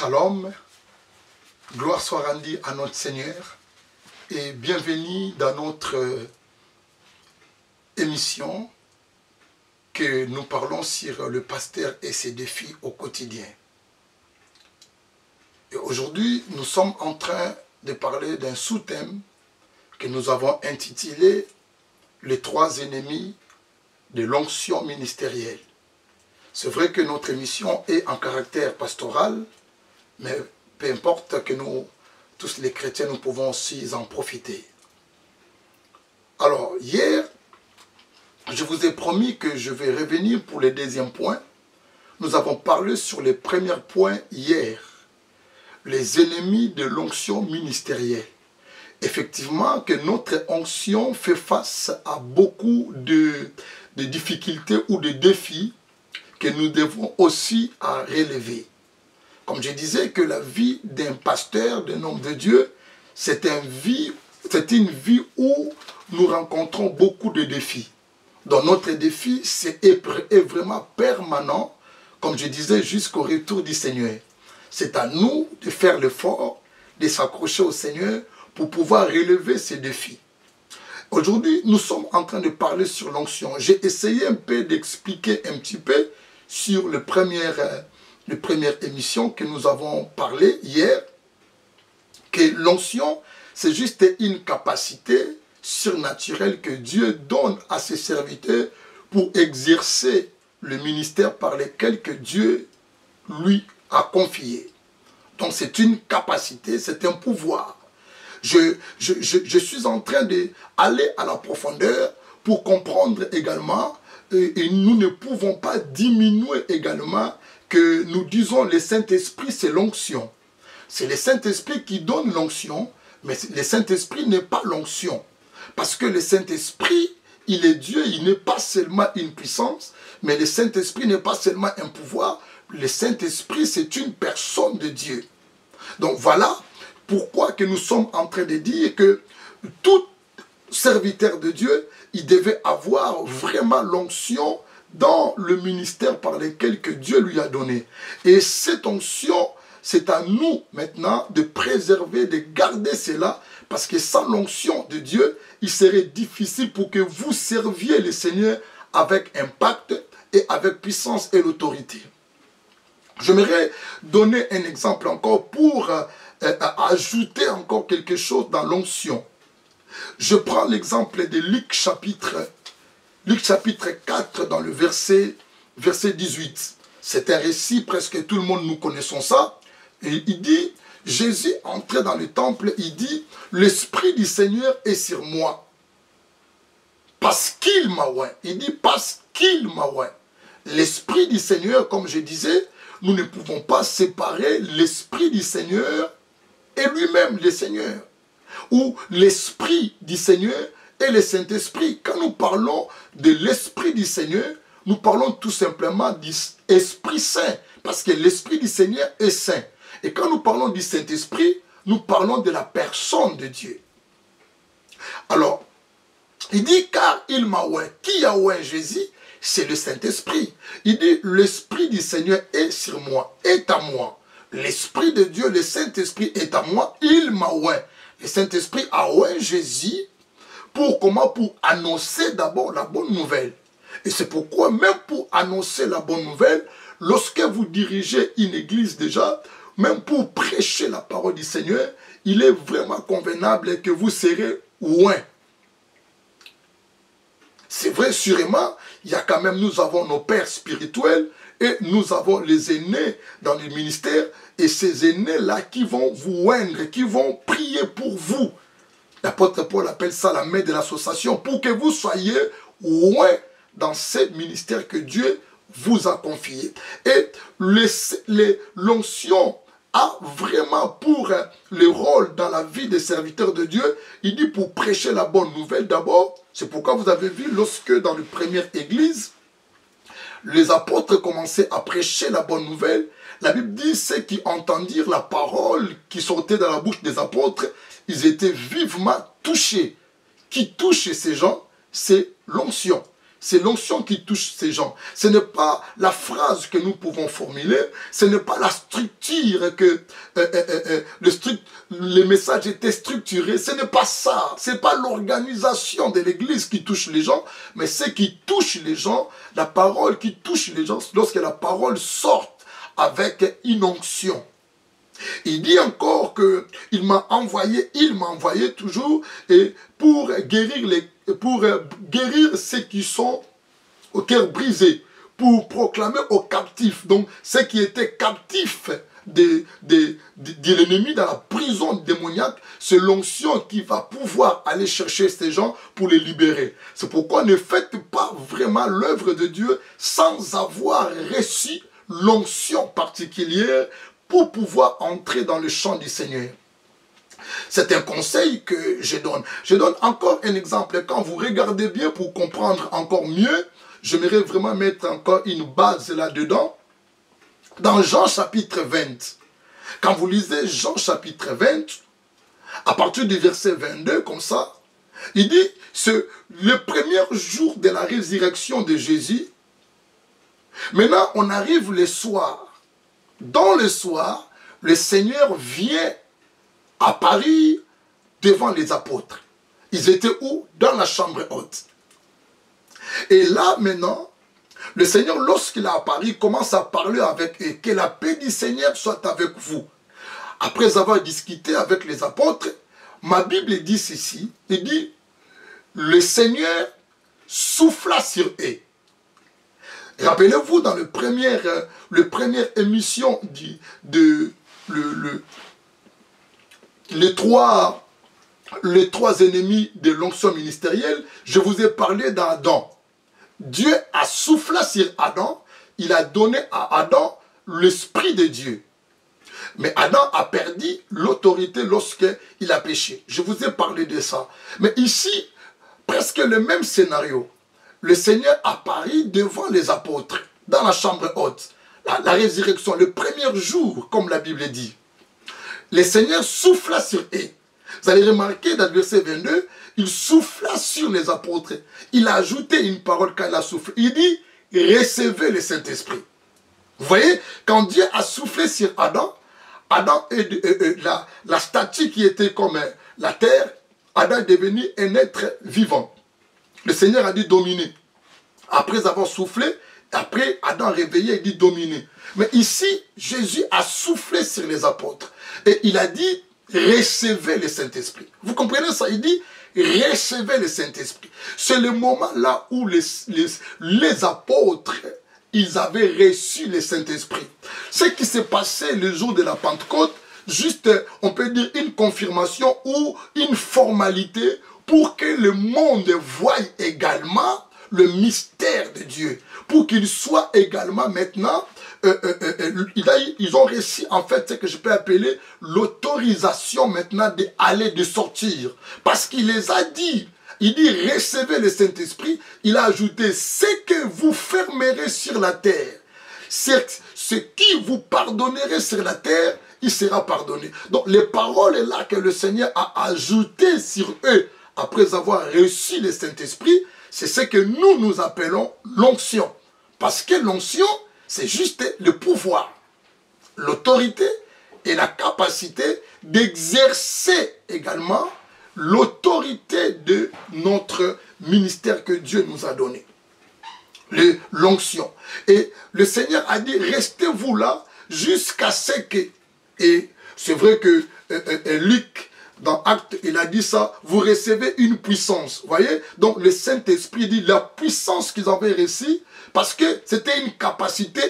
Shalom, gloire soit rendue à notre Seigneur et bienvenue dans notre émission que nous parlons sur le pasteur et ses défis au quotidien. Et aujourd'hui, nous sommes en train de parler d'un sous-thème que nous avons intitulé « Les trois ennemis de l'onction ministérielle ». C'est vrai que notre émission est en caractère pastoral, mais peu importe que nous, tous les chrétiens, nous pouvons aussi en profiter. Alors, hier, je vous ai promis que je vais revenir pour le deuxième point. Nous avons parlé sur les premiers points hier. Les ennemis de l'onction ministérielle. Effectivement, que notre onction fait face à beaucoup de difficultés ou de défis que nous devons aussi à relever. Comme je disais que la vie d'un pasteur, d'un homme de Dieu, c'est une vie où nous rencontrons beaucoup de défis. Donc notre défi est vraiment permanent, comme je disais, jusqu'au retour du Seigneur. C'est à nous de faire l'effort, de s'accrocher au Seigneur pour pouvoir relever ces défis. Aujourd'hui, nous sommes en train de parler sur l'onction. J'ai essayé un peu d'expliquer un petit peu sur les premières émissions que nous avons parlé hier, que l'onction, c'est juste une capacité surnaturelle que Dieu donne à ses serviteurs pour exercer le ministère par lequel que Dieu lui a confié. Donc c'est une capacité, c'est un pouvoir. Je suis en train d'aller à la profondeur pour comprendre également, et nous ne pouvons pas diminuer également que nous disons le Saint-Esprit c'est l'onction. C'est le Saint-Esprit qui donne l'onction, mais le Saint-Esprit n'est pas l'onction. Parce que le Saint-Esprit, il est Dieu, il n'est pas seulement une puissance, mais le Saint-Esprit n'est pas seulement un pouvoir, le Saint-Esprit c'est une personne de Dieu. Donc voilà pourquoi que nous sommes en train de dire que tout serviteur de Dieu, il devait avoir vraiment l'onction dans le ministère par lequel que Dieu lui a donné. Et cette onction, c'est à nous maintenant de préserver, de garder cela, parce que sans l'onction de Dieu, il serait difficile pour que vous serviez le Seigneur avec impact et avec puissance et l'autorité. J'aimerais donner un exemple encore pour ajouter encore quelque chose dans l'onction. Je prends l'exemple de Luc chapitre 4 dans le verset 18. C'est un récit, presque tout le monde nous connaissons ça. Et il dit, Jésus entrait dans le temple, il dit, l'Esprit du Seigneur est sur moi. Parce qu'il m'a oint. Il dit, parce qu'il m'a oint. L'Esprit du Seigneur, comme je disais, nous ne pouvons pas séparer l'Esprit du Seigneur et lui-même le Seigneur. Ou l'Esprit du Seigneur et le Saint-Esprit. Quand nous parlons de l'Esprit du Seigneur, nous parlons tout simplement du Esprit Saint. Parce que l'Esprit du Seigneur est saint. Et quand nous parlons du Saint-Esprit, nous parlons de la personne de Dieu. Alors, il dit, car il m'a oint. Qui a oint Jésus? C'est le Saint-Esprit. Il dit, l'Esprit du Seigneur est sur moi, est à moi. L'Esprit de Dieu, le Saint-Esprit est à moi, il m'a oint. Le Saint-Esprit a oint Jésus pour comment? Pour annoncer d'abord la bonne nouvelle. Et c'est pourquoi, même pour annoncer la bonne nouvelle, lorsque vous dirigez une église déjà, même pour prêcher la parole du Seigneur, il est vraiment convenable que vous serez oint. C'est vrai, sûrement, il y a quand même, nous avons nos pères spirituels et nous avons les aînés dans le ministère et ces aînés-là qui vont vous oindre, qui vont prier pour vous. L'apôtre Paul appelle ça la main de l'association pour que vous soyez oints dans ce ministère que Dieu vous a confié. Et l'onction a vraiment pour le rôle dans la vie des serviteurs de Dieu, il dit pour prêcher la bonne nouvelle d'abord. C'est pourquoi vous avez vu lorsque dans la première église, les apôtres commençaient à prêcher la bonne nouvelle, la Bible dit ceux qui entendirent la parole qui sortait de la bouche des apôtres, ils étaient vivement touchés. Qui touche ces gens, c'est l'onction. c'est l'onction qui touche ces gens. Ce n'est pas la phrase que nous pouvons formuler, ce n'est pas la structure que le message était structuré, ce n'est pas ça. Ce n'est pas l'organisation de l'église qui touche les gens, mais ce qui touche les gens, la parole qui touche les gens, lorsque la parole sort avec une onction. Il dit encore que il m'a envoyé toujours et pour guérir ceux qui sont au cœur brisé, pour proclamer aux captifs, donc ceux qui étaient captifs de l'ennemi dans la prison démoniaque, c'est l'onction qui va pouvoir aller chercher ces gens pour les libérer. C'est pourquoi ne faites pas vraiment l'œuvre de Dieu sans avoir reçu l'onction particulière pour pouvoir entrer dans le champ du Seigneur. C'est un conseil que je donne. Je donne encore un exemple. Quand vous regardez bien pour comprendre encore mieux, j'aimerais vraiment mettre encore une base là-dedans. Dans Jean chapitre 20, quand vous lisez Jean chapitre 20, à partir du verset 22, comme ça, il dit, c'est le premier jour de la résurrection de Jésus. Maintenant, on arrive le soir. Dans le soir, le Seigneur vient à Paris devant les apôtres. Ils étaient où? Dans la chambre haute. Et là, maintenant, le Seigneur, lorsqu'il a apparu, commence à parler avec eux. Que la paix du Seigneur soit avec vous. Après avoir discuté avec les apôtres, ma Bible dit ceci. Il dit, le Seigneur souffla sur eux. Rappelez-vous, dans le première émission les trois ennemis de l'onction ministérielle, je vous ai parlé d'Adam. Dieu a soufflé sur Adam, il a donné à Adam l'esprit de Dieu. Mais Adam a perdu l'autorité lorsqu'il a péché. Je vous ai parlé de ça. Mais ici, presque le même scénario. Le Seigneur apparaît devant les apôtres, dans la chambre haute. La résurrection, le premier jour, comme la Bible dit. Le Seigneur souffla sur eux. Vous allez remarquer dans le verset 22, il souffla sur les apôtres. Il a ajouté une parole quand il a soufflé. Il dit, recevez le Saint-Esprit. Vous voyez, quand Dieu a soufflé sur Adam, la statue qui était comme la terre, Adam est devenu un être vivant. Le Seigneur a dit dominer. Après avoir soufflé, après Adam réveillé, il dit dominer. Mais ici, Jésus a soufflé sur les apôtres. Et il a dit, recevez le Saint-Esprit. Vous comprenez ça? Il dit, recevez le Saint-Esprit. C'est le moment là où les apôtres, ils avaient reçu le Saint-Esprit. Ce qui s'est passé le jour de la Pentecôte, juste, on peut dire, une confirmation ou une formalité pour que le monde voie également le mystère de Dieu. Pour qu'il soit également maintenant, ils ont reçu en fait ce que je peux appeler l'autorisation maintenant d'aller, de sortir. Parce qu'il les a dit, il dit recevez le Saint-Esprit, il a ajouté ce que vous fermerez sur la terre. Ce qui vous pardonnerez sur la terre, il sera pardonné. Donc les paroles là que le Seigneur a ajoutées sur eux, après avoir reçu le Saint-Esprit, c'est ce que nous appelons l'onction. Parce que l'onction, c'est juste le pouvoir, l'autorité et la capacité d'exercer également l'autorité de notre ministère que Dieu nous a donné. L'onction. Et le Seigneur a dit, restez-vous là jusqu'à ce que... Et c'est vrai que Luc, dans Actes, il a dit ça, vous recevez une puissance. Vous voyez? Donc le Saint-Esprit dit la puissance qu'ils avaient reçue, parce que c'était une capacité,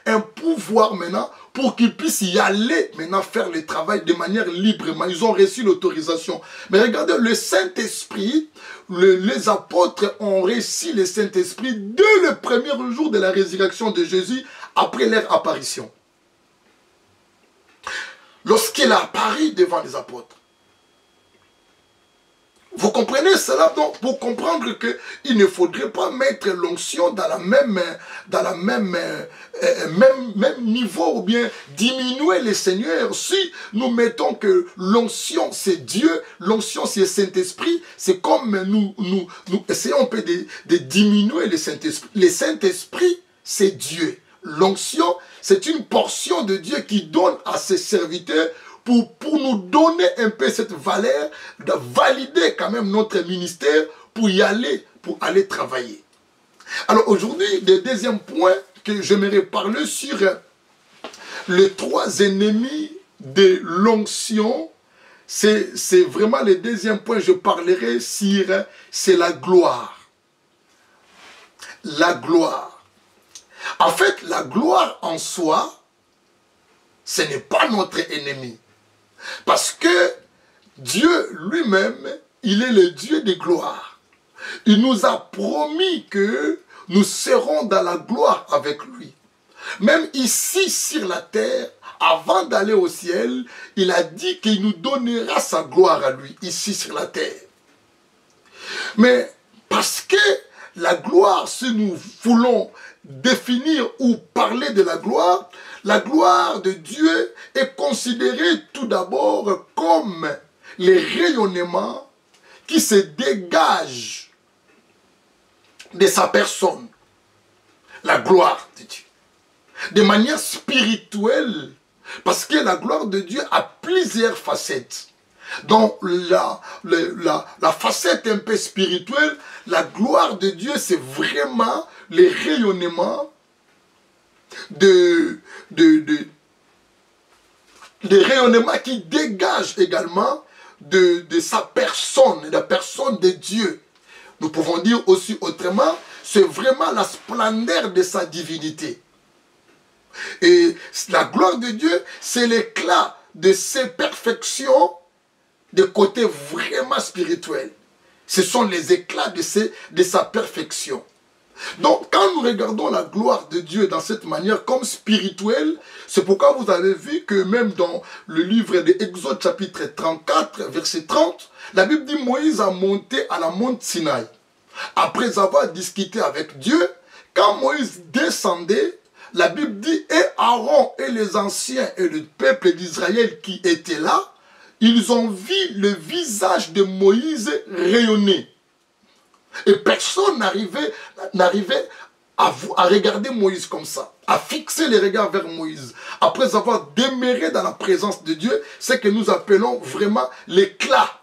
un pouvoir maintenant, pour qu'ils puissent y aller maintenant faire le travail de manière librement. Ils ont reçu l'autorisation. Mais regardez, le Saint-Esprit, les apôtres ont reçu le Saint-Esprit dès le premier jour de la résurrection de Jésus, après leur apparition. Lorsqu'il a apparu devant les apôtres. Vous comprenez cela? Donc, pour comprendre qu'il ne faudrait pas mettre l'onction dans même niveau, ou bien diminuer les seigneurs. Si nous mettons que l'onction c'est Dieu, l'onction c'est le Saint-Esprit, c'est comme nous essayons un peu de diminuer le Saint-Esprit. Le Saint-Esprit, c'est Dieu. L'onction, c'est une portion de Dieu qui donne à ses serviteurs pour nous donner un peu cette valeur, de valider quand même notre ministère pour aller travailler. Alors aujourd'hui, le deuxième point que j'aimerais parler sur les trois ennemis de l'onction, c'est vraiment le deuxième point que je parlerai sur, c'est la gloire. La gloire. En fait, la gloire en soi, ce n'est pas notre ennemi. Parce que Dieu lui-même, il est le Dieu de gloire. Il nous a promis que nous serons dans la gloire avec lui. Même ici sur la terre, avant d'aller au ciel, il a dit qu'il nous donnera sa gloire à lui, ici sur la terre. Mais parce que la gloire, si nous voulons définir ou parler de la gloire de Dieu est considérée tout d'abord comme les rayonnements qui se dégagent de sa personne. La gloire de Dieu. De manière spirituelle, parce que la gloire de Dieu a plusieurs facettes. Dans la facette un peu spirituelle, la gloire de Dieu, c'est vraiment les rayonnements des rayonnements qui dégagent également de sa personne, de la personne de Dieu. Nous pouvons dire aussi autrement, c'est vraiment la splendeur de sa divinité. Et la gloire de Dieu, c'est l'éclat de ses perfections de côté vraiment spirituel. Ce sont les éclats de sa perfection. Donc, quand nous regardons la gloire de Dieu dans cette manière comme spirituelle, c'est pourquoi vous avez vu que même dans le livre de Exode chapitre 34, verset 30, la Bible dit Moïse a monté à la monte Sinaï. Après avoir discuté avec Dieu, quand Moïse descendait, la Bible dit, et Aaron et les anciens et le peuple d'Israël qui étaient là, ils ont vu le visage de Moïse rayonner. Et personne n'arrivait à regarder Moïse comme ça, à fixer les regards vers Moïse. Après avoir demeuré dans la présence de Dieu, c'est que nous appelons vraiment l'éclat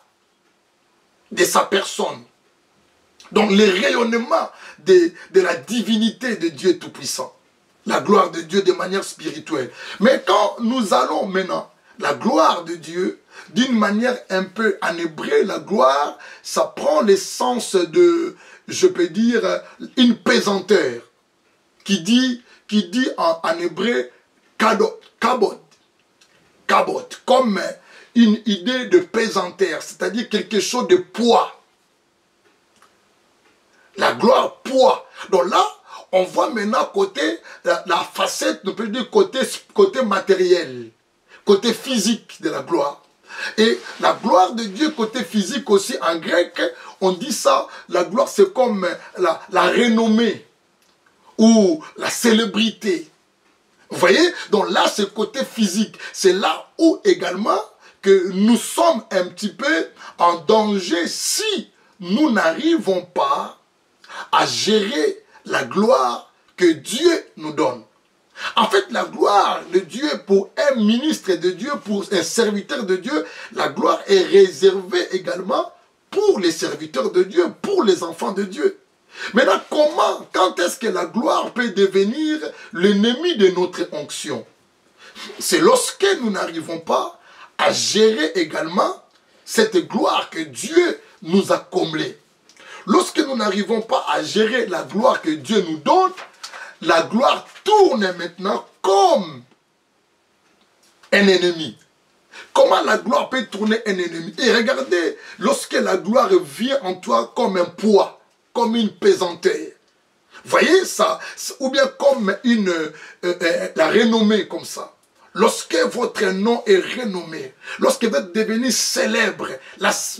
de sa personne. Donc les rayonnements de la divinité de Dieu Tout-Puissant. La gloire de Dieu de manière spirituelle. Mais quand nous allons maintenant, la gloire de Dieu, d'une manière un peu en hébreu, la gloire, ça prend l'essence de, je peux dire, une pesanteur. Qui dit en hébreu, kabod, comme une idée de pesanteur, c'est-à-dire quelque chose de poids. La gloire, poids. Donc là, on voit maintenant côté, la facette, on peut dire côté matériel, côté physique de la gloire. Et la gloire de Dieu côté physique aussi, en grec, on dit ça, la gloire c'est comme la renommée ou la célébrité. Vous voyez? Donc là c'est côté physique. C'est là où également que nous sommes un petit peu en danger si nous n'arrivons pas à gérer la gloire que Dieu nous donne. En fait, la gloire de Dieu pour un ministre de Dieu, pour un serviteur de Dieu, la gloire est réservée également pour les serviteurs de Dieu, pour les enfants de Dieu. Maintenant, quand est-ce que la gloire peut devenir l'ennemi de notre onction? C'est lorsque nous n'arrivons pas à gérer également cette gloire que Dieu nous a comblée. Lorsque nous n'arrivons pas à gérer la gloire que Dieu nous donne, la gloire tourne maintenant comme un ennemi. Comment la gloire peut tourner un ennemi? Et regardez, lorsque la gloire vient en toi comme un poids, comme une pesanteur. Voyez ça? Ou bien comme la renommée comme ça. lorsque votre nom est renommé, lorsque vous êtes devenu célèbre,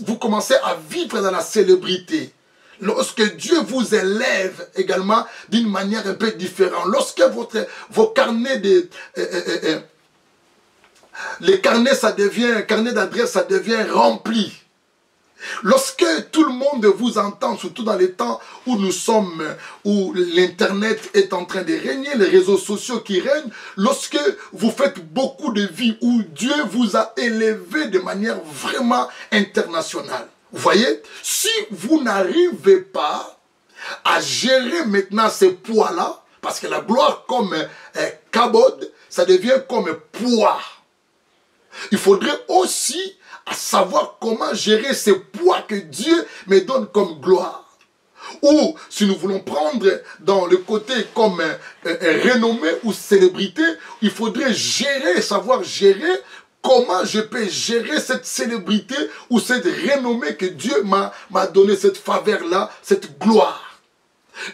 vous commencez à vivre dans la célébrité. Lorsque Dieu vous élève également d'une manière un peu différente, lorsque vos carnets les carnets carnet d'adresse, ça devient rempli. Lorsque tout le monde vous entend, surtout dans les temps où nous sommes, où l'internet est en train de régner, les réseaux sociaux qui règnent, lorsque vous faites beaucoup de vie, où Dieu vous a élevé de manière vraiment internationale. Vous voyez, si vous n'arrivez pas à gérer maintenant ces poids-là, parce que la gloire comme kabod, ça devient comme poids. Il faudrait aussi à savoir comment gérer ces poids que Dieu me donne comme gloire. Ou, si nous voulons prendre dans le côté comme renommée ou célébrité, il faudrait savoir gérer comment je peux gérer cette célébrité ou cette renommée que Dieu m'a donné, cette faveur-là, cette gloire.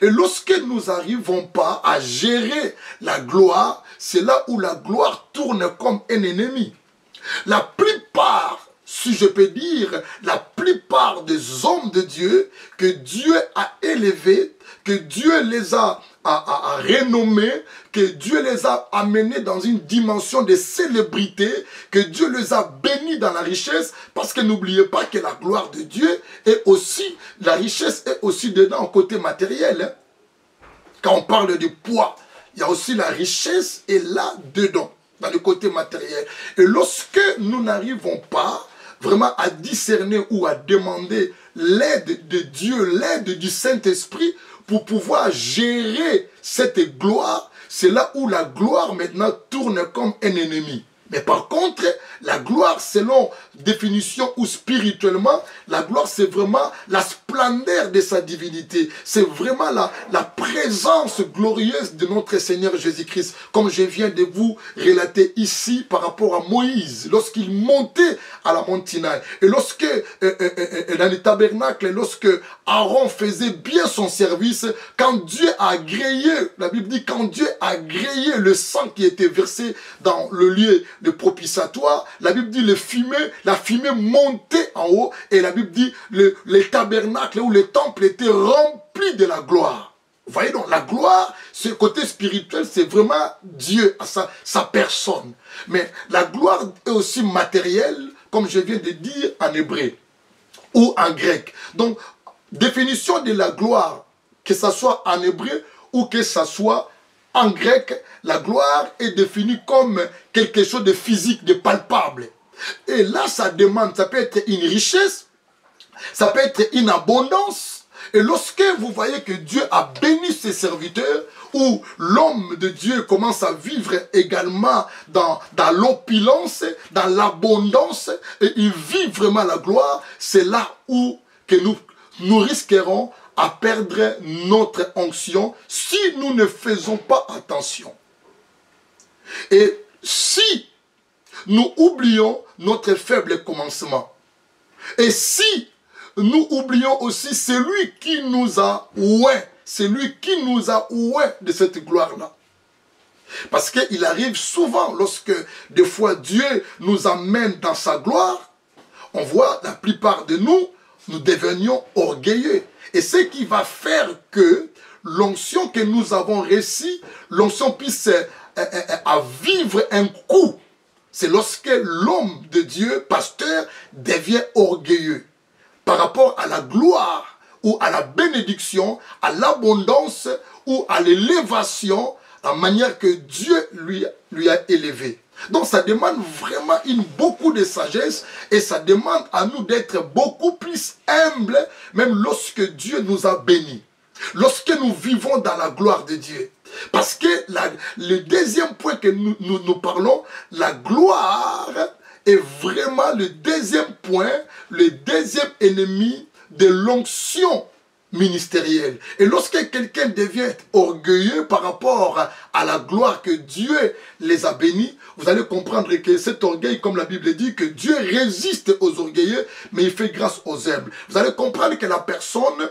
Et lorsque nous n'arrivons pas à gérer la gloire, c'est là où la gloire tourne comme un ennemi. La plupart, si je peux dire, la plupart des hommes de Dieu que Dieu a élevés, que Dieu les a renommés, que Dieu les a amenés dans une dimension de célébrité, que Dieu les a bénis dans la richesse, parce que n'oubliez pas que la gloire de Dieu est aussi, la richesse est aussi dedans au côté matériel. Hein. Quand on parle du poids, il y a aussi la richesse est là dedans, dans le côté matériel. Et lorsque nous n'arrivons pas vraiment à discerner ou à demander l'aide de Dieu, l'aide du Saint-Esprit pour pouvoir gérer cette gloire, c'est là où la gloire maintenant tourne comme un ennemi. Mais par contre, la gloire, selon définition ou spirituellement, la gloire, c'est vraiment la splendeur de sa divinité. C'est vraiment la présence glorieuse de notre Seigneur Jésus-Christ. Comme je viens de vous relater ici par rapport à Moïse, lorsqu'il montait à la montagne Sinaï. Et lorsque, dans le tabernacle, lorsque Aaron faisait bien son service, quand Dieu a grillé, la Bible dit, quand Dieu a grillé le sang qui était versé dans le lieu de propitiatoire, la Bible dit la fumée montait en haut, et la Bible dit le tabernacle ou le temple était rempli de la gloire. Vous voyez donc, la gloire, ce côté spirituel, c'est vraiment Dieu à sa personne. Mais la gloire est aussi matérielle, comme je viens de dire en hébreu ou en grec. Donc, définition de la gloire, que ce soit en hébreu ou que ce soit en grec, la gloire est définie comme quelque chose de physique, de palpable. Et là, ça demande, ça peut être une richesse, ça peut être une abondance. Et lorsque vous voyez que Dieu a béni ses serviteurs, où l'homme de Dieu commence à vivre également dans l'opulence, dans l'abondance, et il vit vraiment la gloire, c'est là où que nous risquerons à perdre notre onction si nous ne faisons pas attention. Et si nous oublions notre faible commencement, et si nous oublions aussi celui qui nous a oué, de cette gloire-là. Parce qu'il arrive souvent, lorsque des fois Dieu nous amène dans sa gloire, on voit la plupart de nous devenions orgueilleux. Et ce qui va faire que l'onction que nous avons reçue, l'onction puisse vivre un coup, c'est lorsque l'homme de Dieu, pasteur, devient orgueilleux par rapport à la gloire ou à la bénédiction, à l'abondance ou à l'élévation, la manière que Dieu lui a élevé. Donc ça demande vraiment beaucoup de sagesse et ça demande à nous d'être beaucoup plus humbles, même lorsque Dieu nous a bénis. Lorsque nous vivons dans la gloire de Dieu. Parce que le deuxième point que nous parlons, la gloire est vraiment le deuxième point, le deuxième ennemi de l'onction ministérielle. Et lorsque quelqu'un devient orgueilleux par rapport à la gloire que Dieu les a bénis, vous allez comprendre que cet orgueil, comme la Bible dit, que Dieu résiste aux orgueilleux, mais il fait grâce aux humbles. Vous allez comprendre que la personne,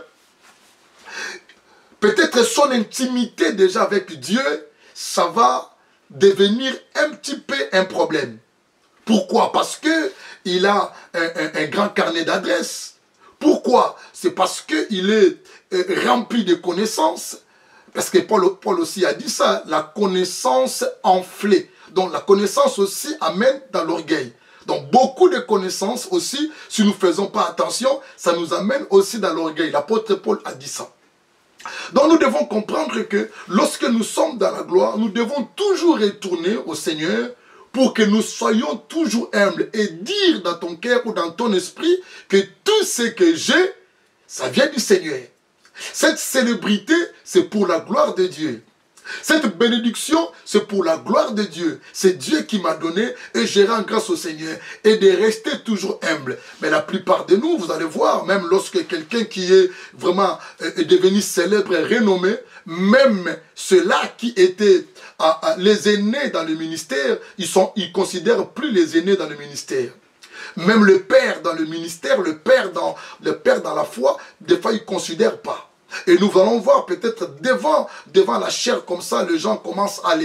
peut-être son intimité déjà avec Dieu, ça va devenir un petit peu un problème. Pourquoi? Parce qu'il a un grand carnet d'adresses. Pourquoi? C'est parce qu'il est rempli de connaissances. Parce que Paul aussi a dit ça, la connaissance enflée. Donc la connaissance aussi amène dans l'orgueil. Donc beaucoup de connaissances aussi, si nous ne faisons pas attention, ça nous amène aussi dans l'orgueil. L'apôtre Paul a dit ça. Donc nous devons comprendre que lorsque nous sommes dans la gloire, nous devons toujours retourner au Seigneur pour que nous soyons toujours humbles et dire dans ton cœur ou dans ton esprit que tout ce que j'ai, ça vient du Seigneur. Cette célébrité, c'est pour la gloire de Dieu. Cette bénédiction, c'est pour la gloire de Dieu. C'est Dieu qui m'a donné et je rends grâce au Seigneur. Et de rester toujours humble. Mais la plupart de nous, vous allez voir, même lorsque quelqu'un qui est vraiment devenu célèbre et renommé, même ceux-là qui étaient les aînés dans le ministère, ils considèrent plus les aînés dans le ministère. Même le père dans le ministère, le père dans la foi, des fois, ils ne considèrent pas. Et nous allons voir peut-être devant la chair comme ça, les gens commencent à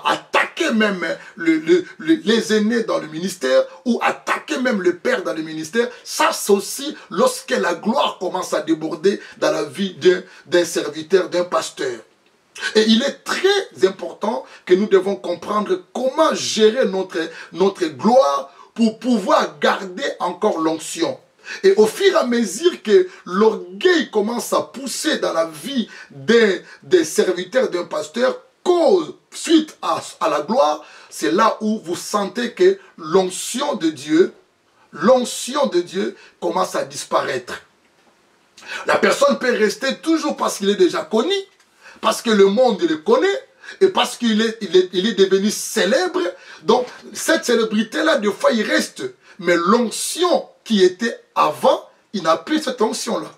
attaquer même les aînés dans le ministère ou attaquer même le père dans le ministère. Ça, c'est aussi lorsque la gloire commence à déborder dans la vie d'un serviteur, d'un pasteur. Et il est très important que nous devons comprendre comment gérer notre gloire pour pouvoir garder encore l'onction. Et au fur et à mesure que l'orgueil commence à pousser dans la vie des serviteurs d'un pasteur, suite à la gloire, c'est là où vous sentez que l'onction de Dieu commence à disparaître. La personne peut rester toujours parce qu'il est déjà connu, parce que le monde le connaît, et parce qu'il est devenu célèbre. Donc, cette célébrité-là, des fois, il reste. Mais l'onction qui était avant, il n'a plus cette onction-là.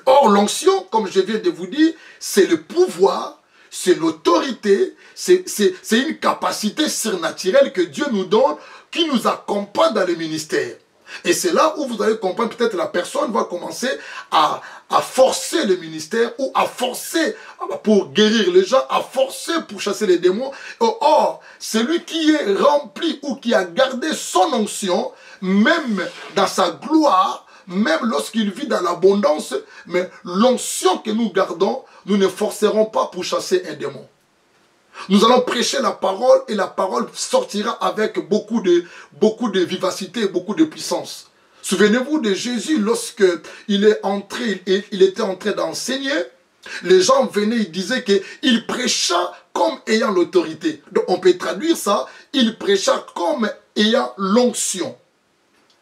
Or, l'onction, comme je viens de vous dire, c'est le pouvoir, c'est l'autorité, c'est une capacité surnaturelle que Dieu nous donne, qui nous accompagne dans le ministère. Et c'est là où vous allez comprendre, peut-être la personne va commencer à forcer le ministère ou à forcer pour guérir les gens, à forcer pour chasser les démons. Or, celui qui est rempli ou qui a gardé son onction, même dans sa gloire, même lorsqu'il vit dans l'abondance, mais l'onction que nous gardons, nous ne forcerons pas pour chasser un démon. Nous allons prêcher la parole et la parole sortira avec beaucoup de vivacité, beaucoup de puissance. Souvenez-vous de Jésus lorsqu'il était en train d'enseigner. Les gens venaient, ils disaient qu'il prêcha comme ayant l'autorité. Donc on peut traduire ça, il prêcha comme ayant l'onction.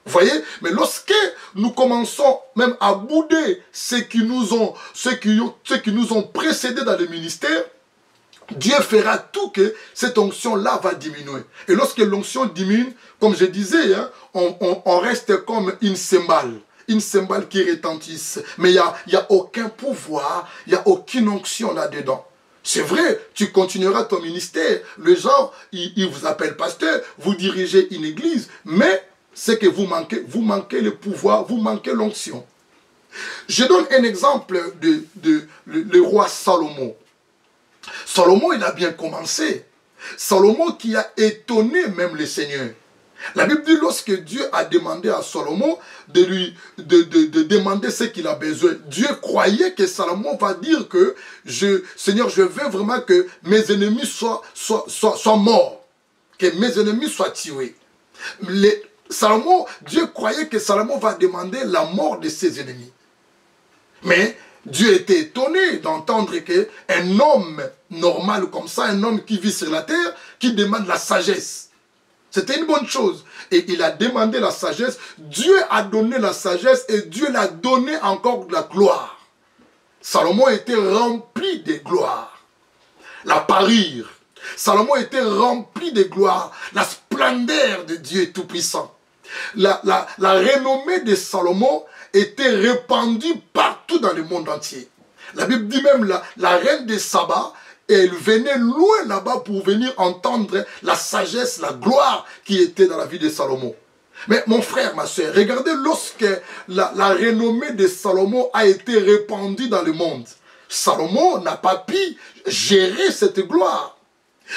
Vous voyez? Mais lorsque nous commençons même à bouder ceux qui nous ont précédés dans le ministère, Dieu fera tout que cette onction-là va diminuer. Et lorsque l'onction diminue, comme je disais, hein, on reste comme une cymbale qui retentisse. Mais il n'y a aucun pouvoir, il n'y a aucune onction là-dedans. C'est vrai, tu continueras ton ministère. Les gens, ils vous appellent pasteur, vous dirigez une église, mais c'est que vous manquez le pouvoir, vous manquez l'onction. Je donne un exemple le roi Salomon. Salomon, il a bien commencé. Salomon qui a étonné même le Seigneur. La Bible dit lorsque Dieu a demandé à Salomon de demander ce qu'il a besoin, Dieu croyait que Salomon va dire que Seigneur, je veux vraiment que mes ennemis soient morts, que mes ennemis soient tués. Dieu croyait que Salomon va demander la mort de ses ennemis. Mais Dieu était étonné d'entendre qu'un homme normal comme ça, un homme qui vit sur la terre, qui demande la sagesse. C'était une bonne chose. Et il a demandé la sagesse. Dieu a donné la sagesse et Dieu l'a donné encore de la gloire. Salomon était rempli de gloire. La parure. Salomon était rempli de gloire. La splendeur de Dieu tout-puissant. La renommée de Salomon était répandue partout dans le monde entier. La Bible dit même la reine de Saba, elle venait loin là-bas pour venir entendre la sagesse, la gloire qui était dans la vie de Salomon. Mais mon frère, ma soeur, regardez lorsque la renommée de Salomon a été répandue dans le monde. Salomon n'a pas pu gérer cette gloire.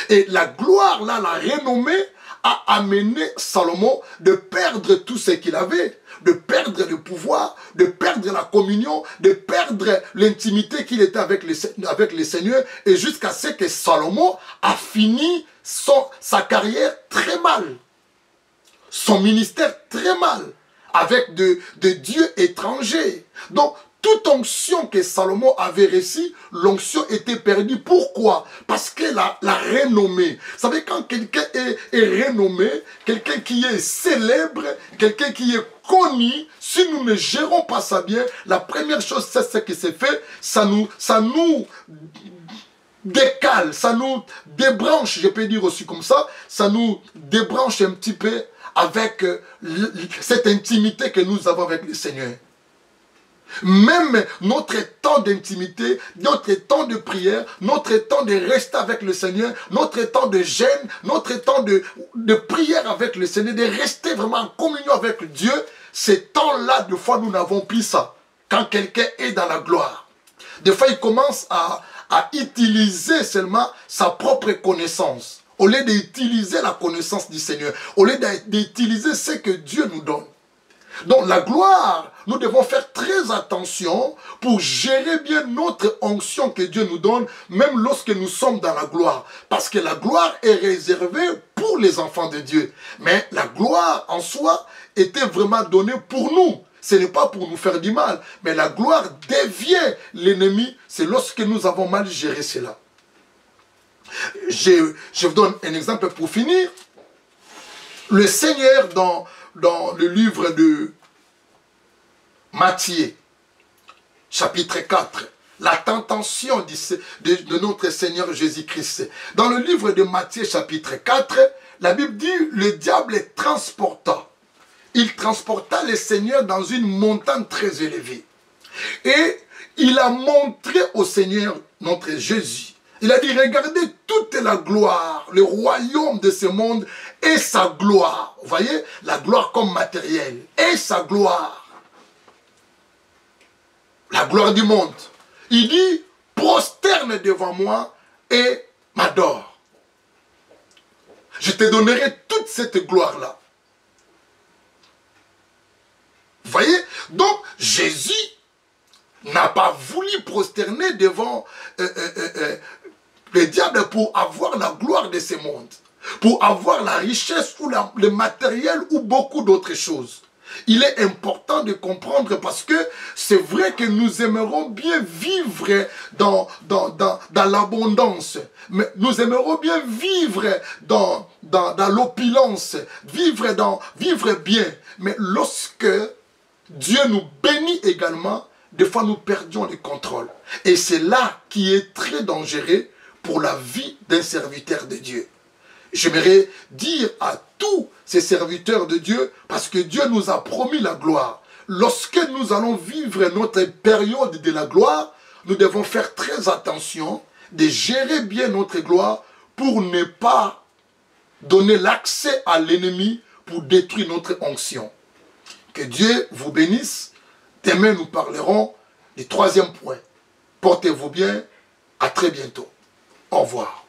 Et la gloire, là, la renommée, a amené Salomon de perdre tout ce qu'il avait, de perdre le pouvoir, de perdre la communion, de perdre l'intimité qu'il était avec le Seigneur, et jusqu'à ce que Salomon a fini sa carrière très mal, son ministère très mal, avec de dieux étrangers. Donc, toute onction que Salomon avait reçue, l'onction était perdue. Pourquoi? Parce que la renommée. Vous savez, quand quelqu'un est renommé, quelqu'un qui est célèbre, quelqu'un qui est connu, si nous ne gérons pas ça bien, la première chose, c'est ce qui s'est fait, ça nous décale, ça nous débranche, je peux dire aussi comme ça nous débranche un petit peu avec cette intimité que nous avons avec le Seigneur. Même notre temps d'intimité, notre temps de prière, notre temps de rester avec le Seigneur, notre temps de jeûne, notre temps de prière avec le Seigneur, de rester vraiment en communion avec Dieu, ces temps-là, des fois, nous n'avons plus ça. Quand quelqu'un est dans la gloire, des fois, il commence à utiliser seulement sa propre connaissance, au lieu d'utiliser la connaissance du Seigneur, au lieu d'utiliser ce que Dieu nous donne. Donc la gloire, nous devons faire très attention pour gérer bien notre onction que Dieu nous donne, même lorsque nous sommes dans la gloire. Parce que la gloire est réservée pour les enfants de Dieu. Mais la gloire en soi était vraiment donnée pour nous. Ce n'est pas pour nous faire du mal. Mais la gloire devient l'ennemi. C'est lorsque nous avons mal géré cela. Je vous donne un exemple pour finir. Le Seigneur dans le livre de Matthieu, chapitre 4, la tentation de notre Seigneur Jésus-Christ. Dans le livre de Matthieu, chapitre 4, la Bible dit, le diable les transporta. Il transporta le Seigneur dans une montagne très élevée. Et il a montré au Seigneur, notre Jésus, il a dit, regardez toute la gloire, le royaume de ce monde et sa gloire. Vous voyez, la gloire comme matériel et sa gloire. La gloire du monde. Il dit, prosterne devant moi et m'adore. Je te donnerai toute cette gloire-là. Vous voyez, donc Jésus n'a pas voulu prosterner devant le diable pour avoir la gloire de ce monde, pour avoir la richesse ou le matériel ou beaucoup d'autres choses. Il est important de comprendre parce que c'est vrai que nous aimerons bien vivre dans l'abondance, mais nous aimerons bien vivre dans l'opulence, vivre bien. Mais lorsque Dieu nous bénit également, des fois nous perdions le contrôle. Et c'est là qui est très dangereux pour la vie d'un serviteur de Dieu. J'aimerais dire à tous ces serviteurs de Dieu, parce que Dieu nous a promis la gloire. Lorsque nous allons vivre notre période de la gloire, nous devons faire très attention de gérer bien notre gloire pour ne pas donner l'accès à l'ennemi pour détruire notre onction. Que Dieu vous bénisse. Demain, nous parlerons du troisième point. Portez-vous bien. À très bientôt. Au revoir.